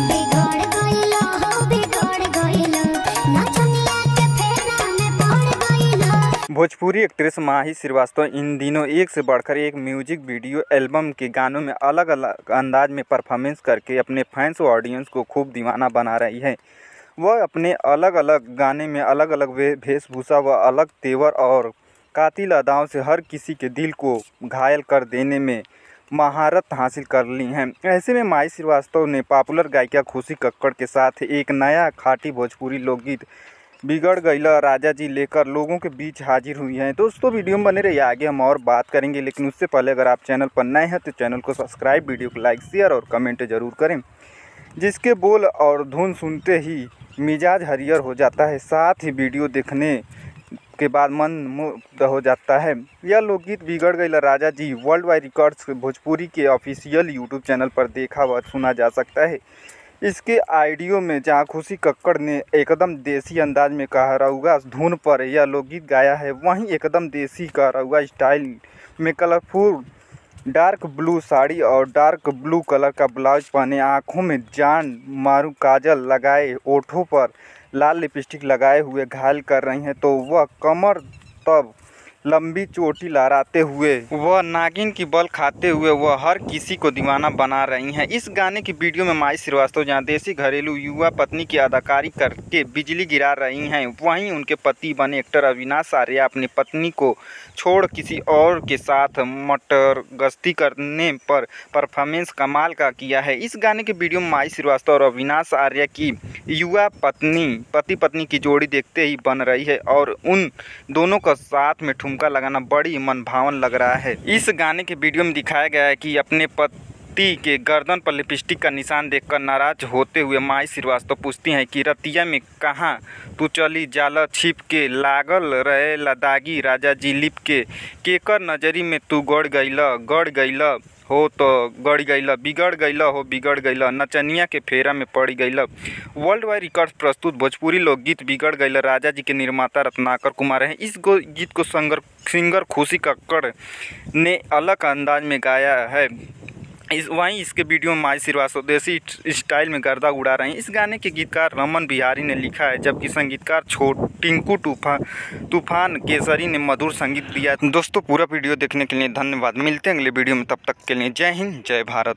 बिगड़ गइलो हो बिगड़ गइलो नचनिया के फेरा में पड़ गइलो। भोजपुरी एक्ट्रेस माही श्रीवास्तव इन दिनों एक से बढ़कर एक म्यूजिक वीडियो एल्बम के गानों में अलग अलग अंदाज में परफॉर्मेंस करके अपने फैंस व ऑडियंस को खूब दीवाना बना रही है। वह अपने अलग अलग गाने में अलग अलग वेशभूषा व अलग तेवर और कातिल अदाओं से हर किसी के दिल को घायल कर देने में महारत हासिल कर ली हैं। ऐसे में माही श्रीवास्तव ने पॉपुलर गायिका खुशी कक्कड़ के साथ एक नया खाटी भोजपुरी लोकगीत बिगड़ गइला राजा जी लेकर लोगों के बीच हाजिर हुई हैं। दोस्तों वीडियो में बने रहिए, आगे हम और बात करेंगे, लेकिन उससे पहले अगर आप चैनल पर नए हैं तो चैनल को सब्सक्राइब, वीडियो को लाइक, शेयर और कमेंट ज़रूर करें, जिसके बोल और धुन सुनते ही मिजाज हरियर हो जाता है, साथ ही वीडियो देखने के बाद मन मुग्ध हो जाता है। यह लोकगीत बिगड़ गइला राजा जी वर्ल्ड वाइड रिकॉर्ड्स भोजपुरी के ऑफिशियल यूट्यूब चैनल पर देखा व सुना जा सकता है। इसके ऑडियो में जहां खुशी कक्कड़ ने एकदम देसी अंदाज में कहरौआ धुन पर यह लोकगीत गाया है, वहीं एकदम देसी कहरौआ स्टाइल में कलरफुल डार्क ब्लू साड़ी और डार्क ब्लू कलर का ब्लाउज पहने, आँखों में जान मारू काजल लगाए, ओठों पर लाल लिपस्टिक लगाए हुए घायल कर रही हैं, तो वह कमर तब लंबी चोटी लहराते हुए वह नागिन की बल खाते हुए वह हर किसी को दीवाना बना रही हैं। इस गाने की वीडियो में माही श्रीवास्तव जहां देसी घरेलू युवा पत्नी की अदाकारी करके बिजली गिरा रही हैं, वहीं उनके पति बने एक्टर अविनाश आर्य अपनी पत्नी को छोड़ किसी और के साथ मटर गश्ती करने पर परफॉर्मेंस कमाल का किया है। इस गाने की वीडियो में माही श्रीवास्तव और अविनाश आर्य की युवा पति पत्नी की जोड़ी देखते ही बन रही है और उन दोनों का साथ में ठुमका लगाना बड़ी मनभावन लग रहा है। इस गाने के वीडियो में दिखाया गया है कि अपने पति के गर्दन पर लिपस्टिक का निशान देखकर नाराज होते हुए माही श्रीवास्तव पूछती हैं कि रतिया में कहाँ तू चली जाला छिप के, लागल रहे लदागी राजा जी लिप के, केकर नजरी में तू गड़ गइला हो तो गड़ गइला, बिगड़ गइला हो बिगड़ गइला, नचनिया के फेरा में पड़ गइला। वर्ल्ड वाइड रिकॉर्ड्स प्रस्तुत भोजपुरी लोकगीत बिगड़ गइला राजा जी के निर्माता रत्नाकर कुमार हैं। इस गीत को सिंगर खुशी कक्कड़ ने अलग अंदाज में गाया है। वहीं इसके वीडियो में माही श्रीवास्तव देसी स्टाइल में गर्दा उड़ा रहे हैं। इस गाने के गीतकार रमन बिहारी ने लिखा है, जबकि संगीतकार टिंकू तूफान केसरी ने मधुर संगीत दिया। दोस्तों पूरा वीडियो देखने के लिए धन्यवाद। मिलते हैं अगले वीडियो में, तब तक के लिए जय हिंद जय भारत।